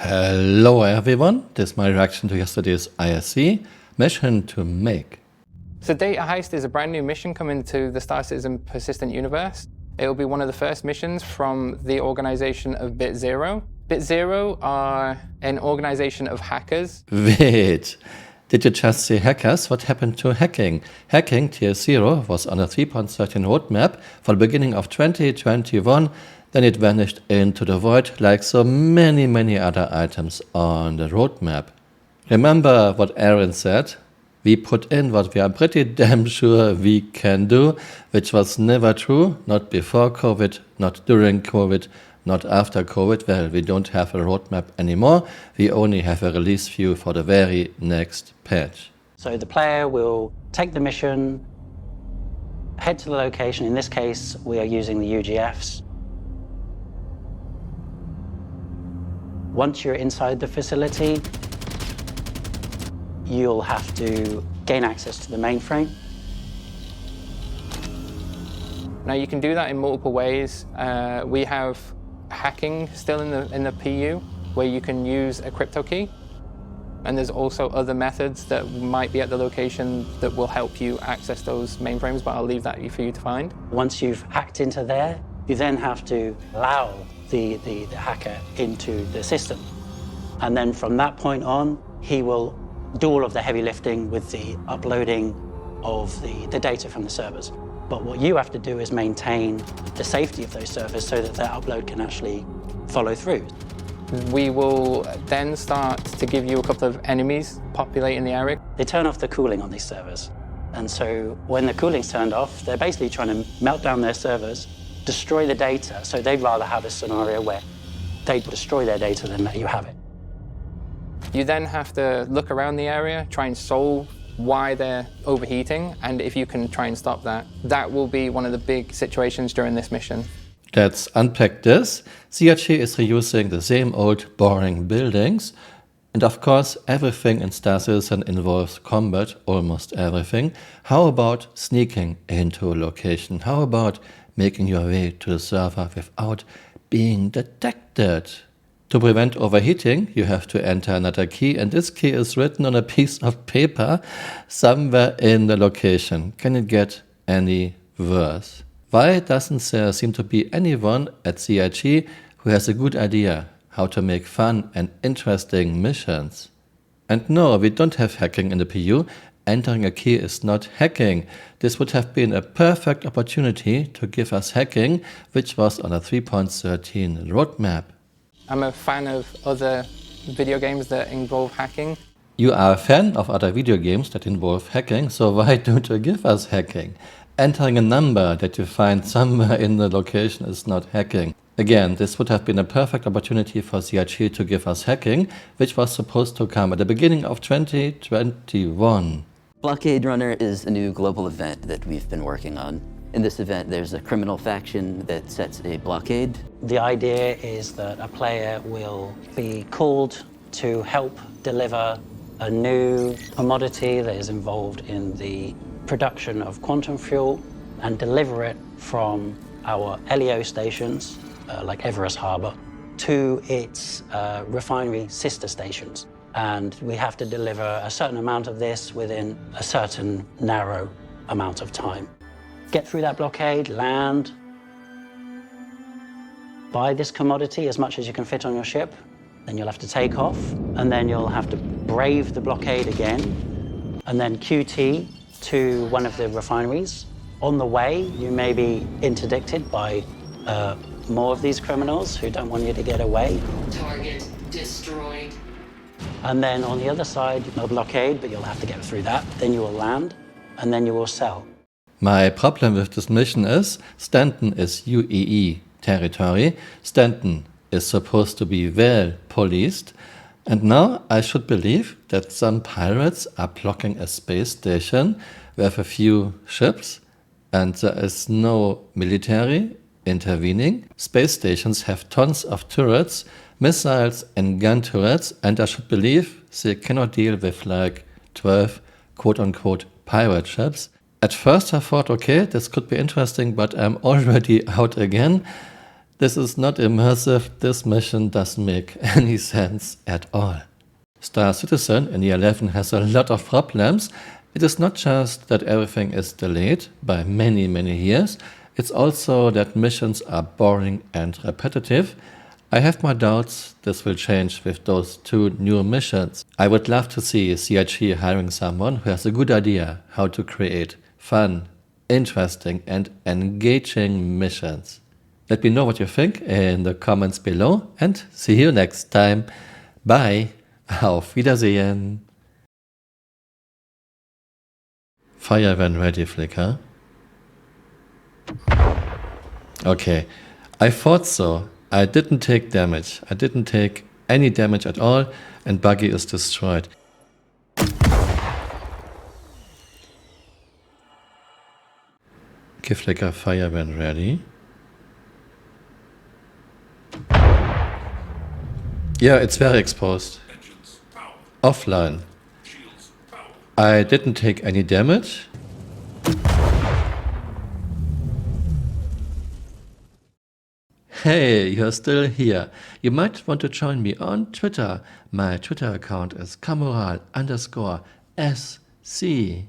Hello everyone, this is my reaction to yesterday's ISC mission to make. So Data Heist is a brand new mission coming to the Star Citizen persistent universe. It will be one of the first missions from the organization of Bit Zero. Bit Zero are an organization of hackers. Wait, did you just say hackers? What happened to hacking? Hacking Tier 0 was on a 3.13 roadmap for the beginning of 2021. Then it vanished into the void like so many other items on the roadmap. Remember what Aaron said? We put in what we are pretty damn sure we can do, which was never true, not before COVID, not during COVID, not after COVID. Well, we don't have a roadmap anymore. We only have a release view for the very next patch. So the player will take the mission, head to the location. In this case, we are using the UGFs. Once you're inside the facility, you'll have to gain access to the mainframe. Now you can do that in multiple ways. We have hacking still in the PU, where you can use a crypto key. And there's also other methods that might be at the location that will help you access those mainframes, but I'll leave that for you to find. Once you've hacked into there, you then have to allow the hacker into the system. And then from that point on, he will do all of the heavy lifting with the uploading of the data from the servers. But what you have to do is maintain the safety of those servers so that their upload can actually follow through. We will then start to give you a couple of enemies populating the area. They turn off the cooling on these servers. And so when the cooling's turned off, they're basically trying to melt down their servers, destroy the data. So they'd rather have a scenario where they destroy their data than let you have it. You then have to look around the area, try and solve why they're overheating, and if you can try and stop that. That will be one of the big situations during this mission. Let's unpack this. CRG is reusing the same old boring buildings. And of course, everything in Star Citizen involves combat, almost everything. How about sneaking into a location? How about making your way to the server without being detected? To prevent overheating, you have to enter another key, and this key is written on a piece of paper somewhere in the location. Can it get any worse? Why doesn't there seem to be anyone at CRG who has a good idea how to make fun and interesting missions? And no, we don't have hacking in the PU. Entering a key is not hacking. This would have been a perfect opportunity to give us hacking, which was on a 3.13 roadmap. I'm a fan of other video games that involve hacking. You are a fan of other video games that involve hacking, so why don't you give us hacking? Entering a number that you find somewhere in the location is not hacking. Again, this would have been a perfect opportunity for CRG to give us hacking, which was supposed to come at the beginning of 2021. Blockade Runner is a new global event that we've been working on. In this event, there's a criminal faction that sets a blockade. The idea is that a player will be called to help deliver a new commodity that is involved in the production of quantum fuel and deliver it from our LEO stations, like Everest Harbour, to its refinery sister stations. And we have to deliver a certain amount of this within a certain narrow amount of time. Get through that blockade, land, buy this commodity as much as you can fit on your ship, then you'll have to take off, and then you'll have to brave the blockade again, and then QT to one of the refineries. On the way, you may be interdicted by more of these criminals who don't want you to get away. Target destroyed. And then on the other side, no blockade, but you'll have to get through that. Then you will land, and then you will sell. My problem with this mission is Stanton is UEE territory. Stanton is supposed to be well policed. And now I should believe that some pirates are blocking a space station with a few ships, and there is no military intervening. Space stations have tons of turrets, missiles and gun turrets, and I should believe they cannot deal with like 12 quote-unquote pirate ships. At first I thought, okay, this could be interesting, but I'm already out again. This is not immersive. This mission doesn't make any sense at all. Star Citizen in year 11 has a lot of problems. It is not just that everything is delayed by many years, it's also that missions are boring and repetitive. I have my doubts this will change with those 2 new missions. I would love to see CIG hiring someone who has a good idea how to create fun, interesting and engaging missions. Let me know what you think in the comments below and see you next time. Bye. Auf Wiedersehen. Fire when ready, Flicker. Okay, I thought so. I didn't take damage. I didn't take any damage at all and Buggy is destroyed. Okay, Flicker, fire when ready. Yeah, it's very exposed. Offline. I didn't take any damage. Hey, you're still here. You might want to join me on Twitter. My Twitter account is Camural_SC.